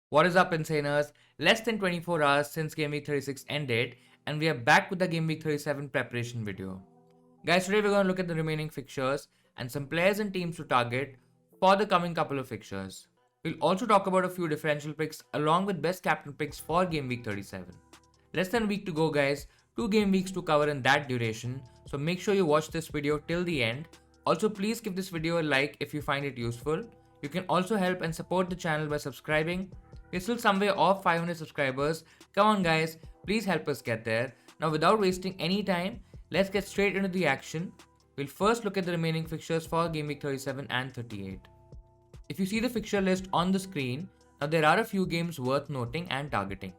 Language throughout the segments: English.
What is up, Insaners? Less than 24 hours since Game Week 36 ended, and we are back with the Game Week 37 preparation video. Guys, today we're going to look at the remaining fixtures and some players and teams to target for the coming couple of fixtures. We'll also talk about a few differential picks along with best captain picks for Game Week 37. Less than a week to go, guys. 2 game weeks to cover in that duration, so make sure you watch this video till the end. Also, please give this video a like if you find it useful. You can also help and support the channel by subscribing. We're still some way off 500 subscribers. Come on guys, please help us get there. Now without wasting any time, let's get straight into the action. We'll first look at the remaining fixtures for Game Week 37 and 38. If you see the fixture list on the screen, now there are a few games worth noting and targeting.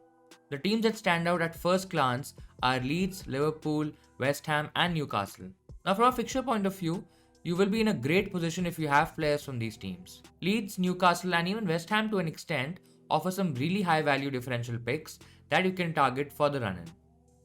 The teams that stand out at first glance are Leeds, Liverpool, West Ham and Newcastle. Now from a fixture point of view, you will be in a great position if you have players from these teams. Leeds, Newcastle and even West Ham to an extent offer some really high value differential picks that you can target for the run-in.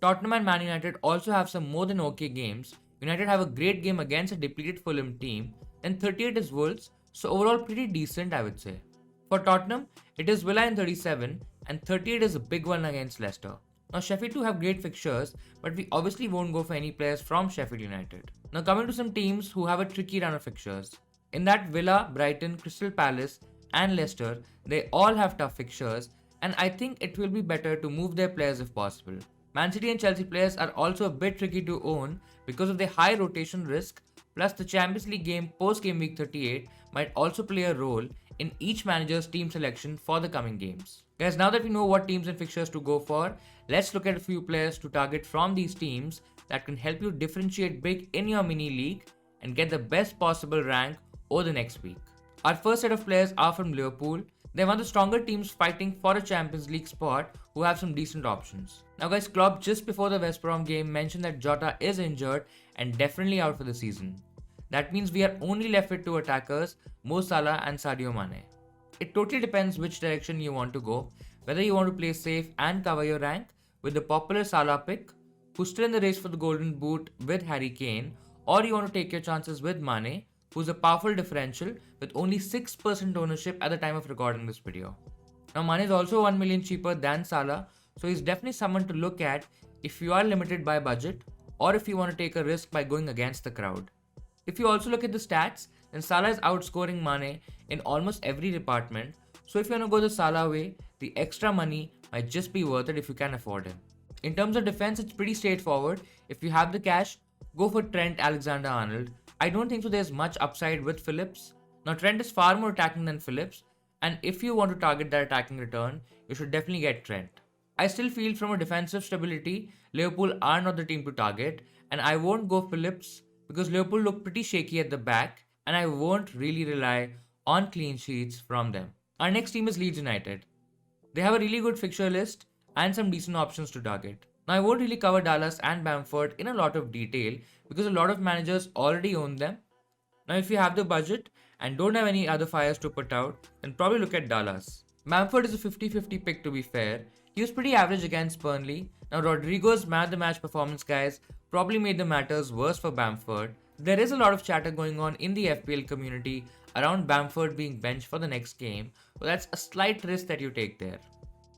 Tottenham and Man United also have some more than okay games. United have a great game against a depleted Fulham team, then 38 is Wolves, so overall pretty decent I would say. For Tottenham, it is Villa in 37 and 38 is a big one against Leicester. Now Sheffield too have great fixtures, but we obviously won't go for any players from Sheffield United. Now coming to some teams who have a tricky run of fixtures. In that, Villa, Brighton, Crystal Palace and Leicester, they all have tough fixtures, and I think it will be better to move their players if possible. Man City and Chelsea players are also a bit tricky to own because of their high rotation risk, plus the Champions League game post Game Week 38 might also play a role in each manager's team selection for the coming games. Guys, now that we know what teams and fixtures to go for, let's look at a few players to target from these teams that can help you differentiate big in your mini league and get the best possible rank over the next week. Our first set of players are from Liverpool. They're one of the stronger teams fighting for a Champions League spot who have some decent options. Now guys, Klopp just before the West Brom game mentioned that Jota is injured and definitely out for the season. That means we are only left with 2 attackers, Mo Salah and Sadio Mane. It totally depends which direction you want to go, whether you want to play safe and cover your rank with the popular Salah pick, who's still in the race for the Golden Boot with Harry Kane, or you want to take your chances with Mane, who's a powerful differential with only 6% ownership at the time of recording this video. Now Mane is also 1 million cheaper than Salah, so he's definitely someone to look at if you are limited by budget or if you want to take a risk by going against the crowd. If you also look at the stats, then Salah is outscoring Mane in almost every department, so if you want to go the Salah way, the extra money might just be worth it if you can afford him. In terms of defense, it's pretty straightforward. If you have the cash, go for Trent Alexander-Arnold. I don't think so there's much upside with Phillips. Now Trent is far more attacking than Phillips, and if you want to target that attacking return, you should definitely get Trent. I still feel from a defensive stability, Liverpool are not the team to target, and I won't go Phillips because Liverpool look pretty shaky at the back, and I won't really rely on clean sheets from them. Our next team is Leeds United. They have a really good fixture list and some decent options to target. Now I won't really cover Dallas and Bamford in a lot of detail because a lot of managers already own them. Now if you have the budget and don't have any other fires to put out, then probably look at Dallas. Bamford is a 50-50 pick to be fair. He was pretty average against Burnley. Now Rodrigo's man of the match performance, guys, probably made the matters worse for Bamford. There is a lot of chatter going on in the FPL community around Bamford being benched for the next game, so that's a slight risk that you take there.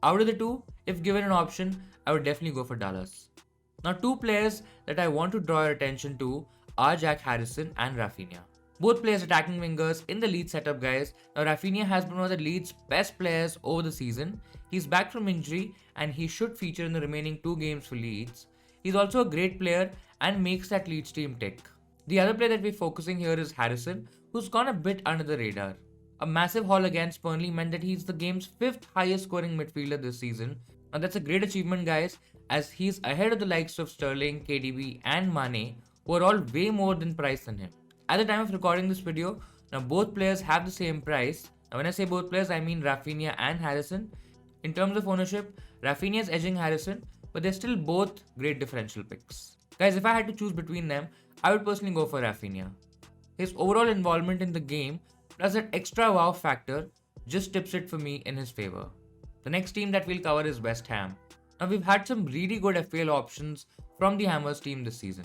Out of the two, if given an option, I would definitely go for Dallas. Now 2 players that I want to draw your attention to are Jack Harrison and Rafinha. Both players attacking wingers in the Leeds setup, guys. Now Rafinha has been one of the Leeds' best players over the season. He's back from injury and he should feature in the remaining 2 games for Leeds. He's also a great player and makes that Leeds team tick. The other player that we're focusing here is Harrison, who's gone a bit under the radar. A massive haul against Burnley meant that he's the game's 5th highest scoring midfielder this season. Now that's a great achievement, guys, as he's ahead of the likes of Sterling, KDB and Mane, who are all way more than priced than him. At the time of recording this video, now both players have the same price. Now when I say both players, I mean Rafinha and Harrison. In terms of ownership, Rafinha is edging Harrison, but they're still both great differential picks. Guys, if I had to choose between them, I would personally go for Rafinha. His overall involvement in the game plus that extra wow factor just tips it for me in his favor. The next team that we'll cover is West Ham. Now we've had some really good FPL options from the Hammers team this season.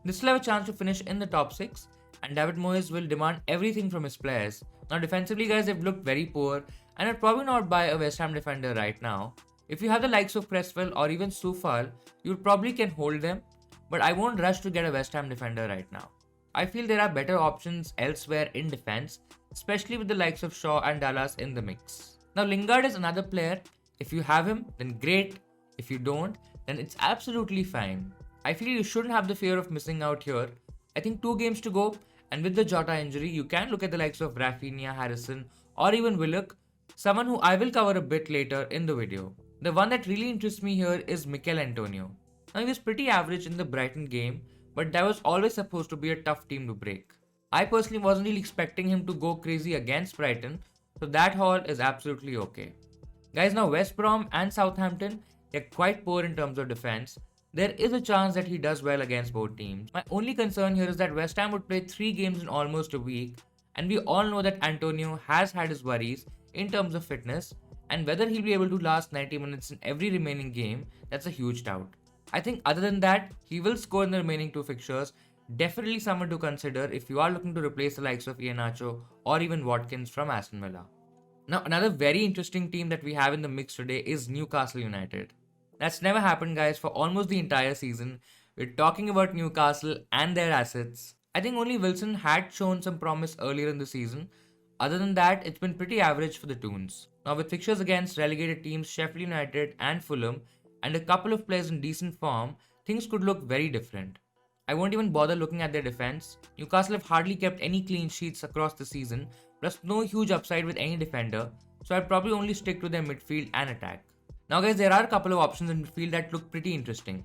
They still have a chance to finish in the top 6, and David Moyes will demand everything from his players. Now defensively guys, they've looked very poor and I'd probably not buy a West Ham defender right now. If you have the likes of Cresswell or even Soufal, you probably can hold them, but I won't rush to get a West Ham defender right now. I feel there are better options elsewhere in defense, especially with the likes of Shaw and Dallas in the mix. Now Lingard is another player. If you have him, then great. If you don't, then it's absolutely fine. I feel you shouldn't have the fear of missing out here. I think 2 games to go, and with the Jota injury, you can look at the likes of Rafinha, Harrison, or even Willock, someone who I will cover a bit later in the video. The one that really interests me here is Mikel Antonio. Now he was pretty average in the Brighton game, but that was always supposed to be a tough team to break. I personally wasn't really expecting him to go crazy against Brighton, so that haul is absolutely okay. Guys, now West Brom and Southampton, they're quite poor in terms of defense. There is a chance that he does well against both teams. My only concern here is that West Ham would play 3 games in almost a week, and we all know that Antonio has had his worries in terms of fitness, and whether he'll be able to last 90 minutes in every remaining game, that's a huge doubt. I think other than that, he will score in the remaining 2 fixtures. Definitely someone to consider if you are looking to replace the likes of Iheanacho or even Watkins from Aston Villa. Now another very interesting team that we have in the mix today is Newcastle United. That's never happened guys for almost the entire season. We're talking about Newcastle and their assets. I think only Wilson had shown some promise earlier in the season. Other than that, it's been pretty average for the Toons. Now with fixtures against relegated teams Sheffield United and Fulham and a couple of players in decent form, things could look very different. I won't even bother looking at their defense. Newcastle have hardly kept any clean sheets across the season, plus no huge upside with any defender, so I'd probably only stick to their midfield and attack. Now guys, there are a couple of options in midfield that look pretty interesting.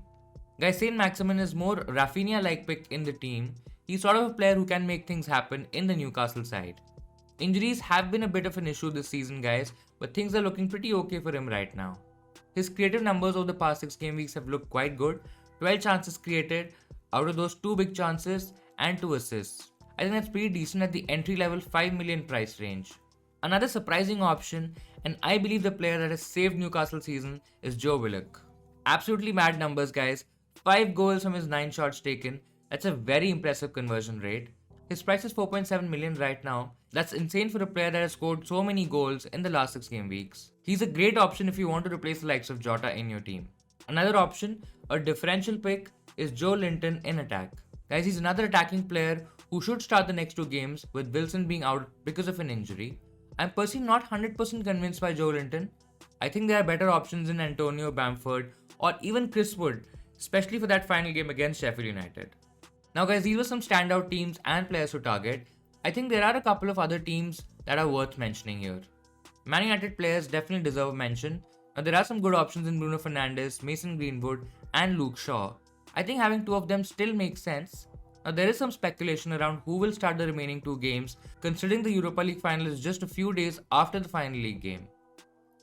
Guys, Saint-Maximin is more Rafinha-like pick in the team. He's sort of a player who can make things happen in the Newcastle side. Injuries have been a bit of an issue this season guys, but things are looking pretty okay for him right now. His creative numbers over the past 6 game weeks have looked quite good. 12 chances created, out of those 2 big chances and 2 assists. I think that's pretty decent at the entry level 5 million price range. Another surprising option, and I believe the player that has saved Newcastle season, is Joe Willock. Absolutely mad numbers guys, 5 goals from his 9 shots taken, that's a very impressive conversion rate. His price is 4.7 million right now, that's insane for a player that has scored so many goals in the last 6 game weeks. He's a great option if you want to replace the likes of Jota in your team. Another option, a differential pick, is Joe Linton in attack. Guys, he's another attacking player who should start the next 2 games with Wilson being out because of an injury. I'm personally not 100% convinced by Joe Linton. I think there are better options in Antonio, Bamford, or even Chris Wood, especially for that final game against Sheffield United. Now guys, these were some standout teams and players to target. I think there are a couple of other teams that are worth mentioning here. Man United players definitely deserve a mention. Now there are some good options in Bruno Fernandes, Mason Greenwood, and Luke Shaw. I think having 2 of them still makes sense. Now there is some speculation around who will start the remaining 2 games, considering the Europa League final is just a few days after the final league game.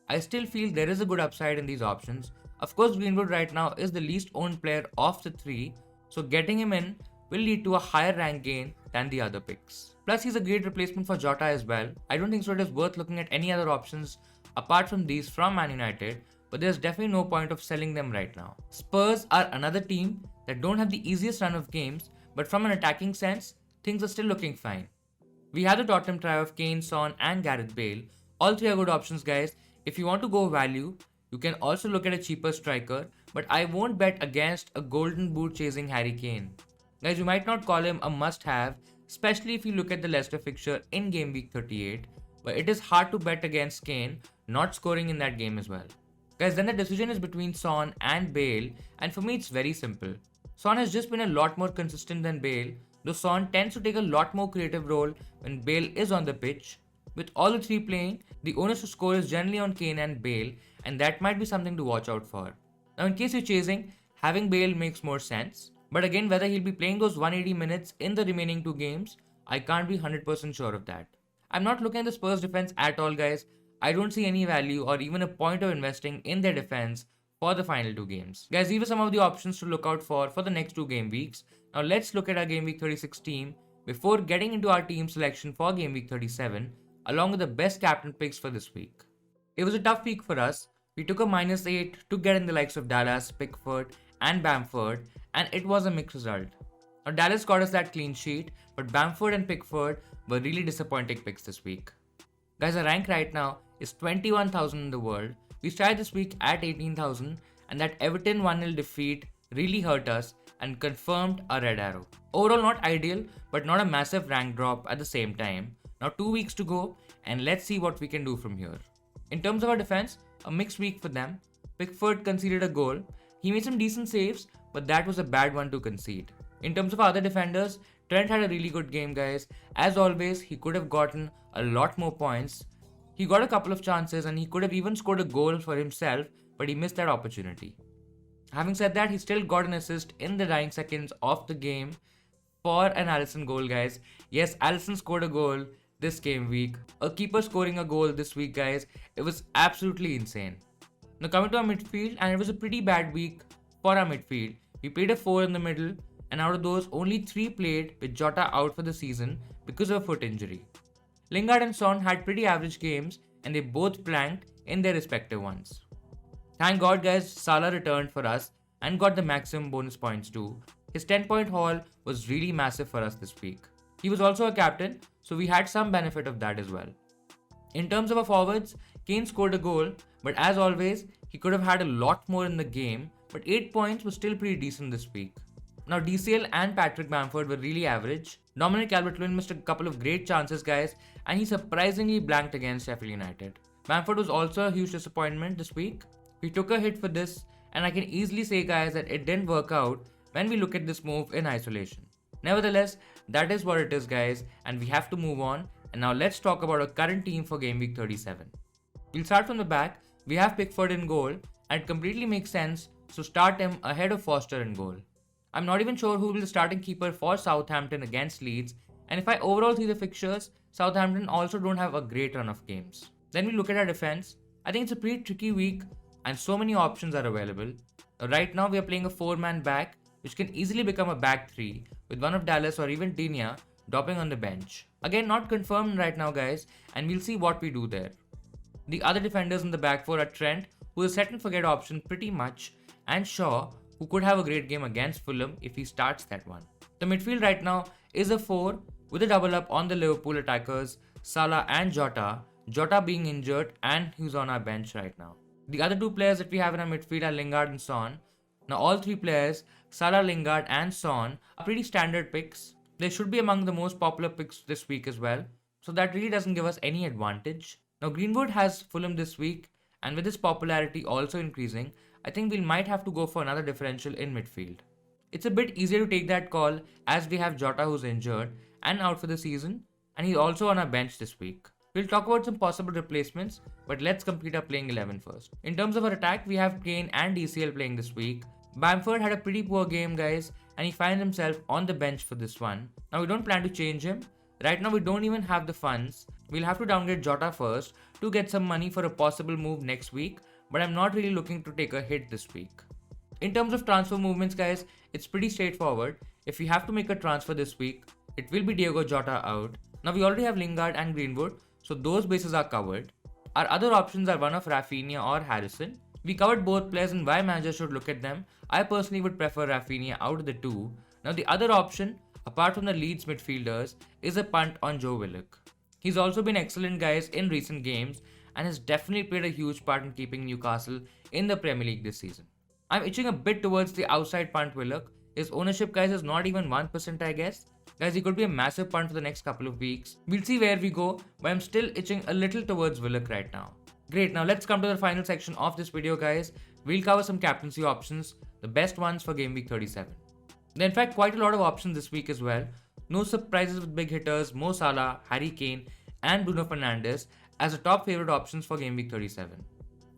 I still feel there is a good upside in these options. Of course, Greenwood right now is the least owned player of the 3, so getting him in will lead to a higher rank gain than the other picks. Plus, he's a great replacement for Jota as well. I don't think so it is worth looking at any other options apart from these from Man United, but there's definitely no point of selling them right now. Spurs are another team that don't have the easiest run of games, but from an attacking sense, things are still looking fine. We have the Tottenham trio of Kane, Son and Gareth Bale. All 3 are good options guys. If you want to go value, you can also look at a cheaper striker, but I won't bet against a golden boot chasing Harry Kane. Guys, you might not call him a must-have, especially if you look at the Leicester fixture in game week 38, but it is hard to bet against Kane not scoring in that game as well. Guys, then the decision is between Son and Bale, and for me it's very simple. Son has just been a lot more consistent than Bale, though Son tends to take a lot more creative role when Bale is on the pitch. With all the 3 playing, the onus to score is generally on Kane and Bale, and that might be something to watch out for. Now in case you're chasing, having Bale makes more sense. But again, whether he'll be playing those 180 minutes in the remaining 2 games, I can't be 100% sure of that. I'm not looking at the Spurs defense at all guys. I don't see any value or even a point of investing in their defense for the final 2 games. Guys, these are some of the options to look out for the next 2 game weeks. Now let's look at our game week 36 team before getting into our team selection for game week 37 along with the best captain picks for this week. It was a tough week for us. We took a -8 to get in the likes of Dallas, Pickford and Bamford, and it was a mixed result. Now Dallas got us that clean sheet, but Bamford and Pickford were really disappointing picks this week. Guys, our rank right now is 21,000 in the world. We started this week at 18,000, and that Everton 1-0 defeat really hurt us and confirmed a red arrow. Overall not ideal, but not a massive rank drop at the same time. Now 2 weeks to go, and let's see what we can do from here. In terms of our defense, a mixed week for them. Pickford conceded a goal. He made some decent saves, but that was a bad one to concede. In terms of other defenders, Trent had a really good game, guys. As always, he could have gotten a lot more points. He got a couple of chances and he could have even scored a goal for himself, but he missed that opportunity. Having said that, he still got an assist in the dying seconds of the game for an Alisson goal, guys. Yes, Alisson scored a goal this game week. A keeper scoring a goal this week, guys. It was absolutely insane. Now coming to our midfield, and it was a pretty bad week for our midfield. We played a 4 in the middle, and out of those, only 3 played with Jota out for the season because of a foot injury. Lingard and Son had pretty average games, and they both blanked in their respective ones. Thank God, guys, Salah returned for us and got the maximum bonus points too. His 10-point haul was really massive for us this week. He was also a captain, so we had some benefit of that as well. In terms of our forwards, Kane scored a goal, but as always, he could have had a lot more in the game, but 8 points was still pretty decent this week. Now DCL and Patrick Bamford were really average. Dominic Calvert-Lewin missed a couple of great chances, guys, and he surprisingly blanked against Sheffield United. Bamford was also a huge disappointment this week. We took a hit for this, and I can easily say, guys, that it didn't work out when we look at this move in isolation. Nevertheless, that is what it is, guys, and we have to move on. And now let's talk about our current team for Game Week 37. We'll start from the back. We have Pickford in goal, and it completely makes sense to start him ahead of Foster in goal. I'm not even sure who will be the starting keeper for Southampton against Leeds, and if I overall see the fixtures, Southampton also don't have a great run of games. Then we look at our defense. I think it's a pretty tricky week, and so many options are available. Right now we are playing a 4-man back, which can easily become a back 3, with one of Dallas or even Digne dropping on the bench. Again, not confirmed right now, guys, and we'll see what we do there. The other defenders in the back 4 are Trent, who is a set and forget option pretty much, and Shaw, who could have a great game against Fulham if he starts that one. The midfield right now is a 4 with a double up on the Liverpool attackers, Salah and Jota, Jota being injured and who's on our bench right now. The other 2 players that we have in our midfield are Lingard and Son. Now all 3 players, Salah, Lingard and Son, are pretty standard picks. They should be among the most popular picks this week as well, so that really doesn't give us any advantage. Now Greenwood has Fulham this week, and with his popularity also increasing, I think we might have to go for another differential in midfield. It's a bit easier to take that call as we have Jota who's injured and out for the season, and he's also on our bench this week. We'll talk about some possible replacements, but let's complete our playing 11 first. In terms of our attack, we have Kane and DCL playing this week. Bamford had a pretty poor game, guys, and he finds himself on the bench for this one. Now we don't plan to change him. Right now we don't even have the funds. We'll have to downgrade Jota first to get some money for a possible move next week, but I'm not really looking to take a hit this week. In terms of transfer movements, guys, it's pretty straightforward. If we have to make a transfer this week, it will be Diogo Jota out. Now we already have Lingard and Greenwood, so those bases are covered. Our other options are one of Rafinha or Harrison. We covered both players and why managers should look at them. I personally would prefer Rafinha out of the 2. Now the other option, apart from the Leeds midfielders, is a punt on Joe Willock. He's also been excellent, guys, in recent games and has definitely played a huge part in keeping Newcastle in the Premier League this season. I'm itching a bit towards the outside punt Willock. His ownership, guys, is not even 1%, I guess. Guys, he could be a massive punt for the next couple of weeks. We'll see where we go, but I'm still itching a little towards Willock right now. Great, now let's come to the final section of this video, guys. We'll cover some captaincy options, the best ones for Game Week 37. There are in fact quite a lot of options this week as well. No surprises with big hitters Mo Salah, Harry Kane and Bruno Fernandes as the top favorite options for Game Week 37.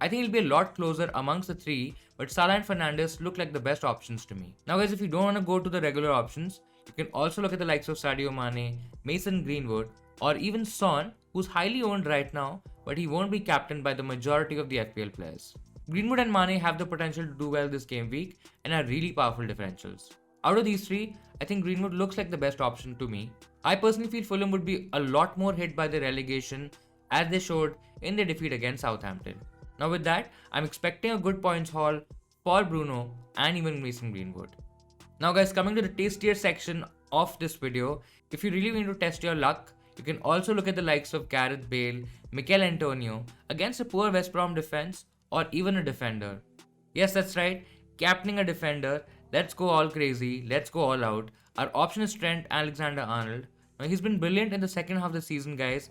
I think it'll be a lot closer amongst the 3, but Salah and Fernandes look like the best options to me. Now guys, if you don't want to go to the regular options, you can also look at the likes of Sadio Mane, Mason Greenwood, or even Son, who's highly owned right now, but he won't be captained by the majority of the FPL players. Greenwood and Mane have the potential to do well this game week and are really powerful differentials. Out of these 3, I think Greenwood looks like the best option to me. I personally feel Fulham would be a lot more hit by the relegation as they showed in their defeat against Southampton. Now with that, I'm expecting a good points haul for Bruno and even Mason Greenwood. Now guys, coming to the tastier section of this video, if you really need to test your luck, you can also look at the likes of Gareth Bale, Mikel Antonio against a poor West Brom defense or even a defender. Yes, that's right, captaining a defender. Let's go all crazy, let's go all out. Our option is Trent Alexander-Arnold. Now he's been brilliant in the second half of the season, guys.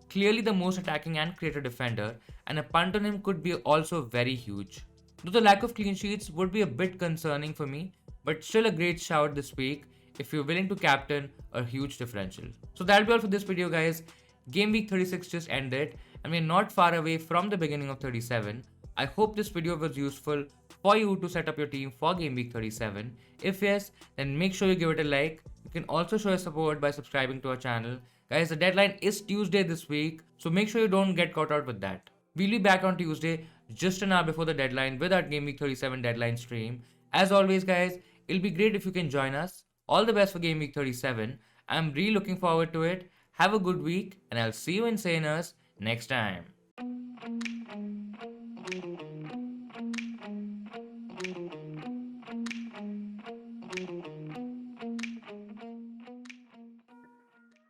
Clearly the most attacking and creative defender, and a punt on him could be also very huge. Though the lack of clean sheets would be a bit concerning for me, but still a great shout this week if you're willing to captain a huge differential. So that'll be all for this video, guys. Game week 36 just ended and we're not far away from the beginning of 37. I hope this video was useful for you to set up your team for game week 37. If yes, then make sure you give it a like. You can also show your support by subscribing to our channel. Guys, the deadline is Tuesday this week, so make sure you don't get caught out with that. We'll be back on Tuesday, just an hour before the deadline, with our game week 37 deadline stream. As always, guys, it'll be great if you can join us. All the best for game week 37. I'm really looking forward to it. Have a good week, and I'll see you in Saners next time.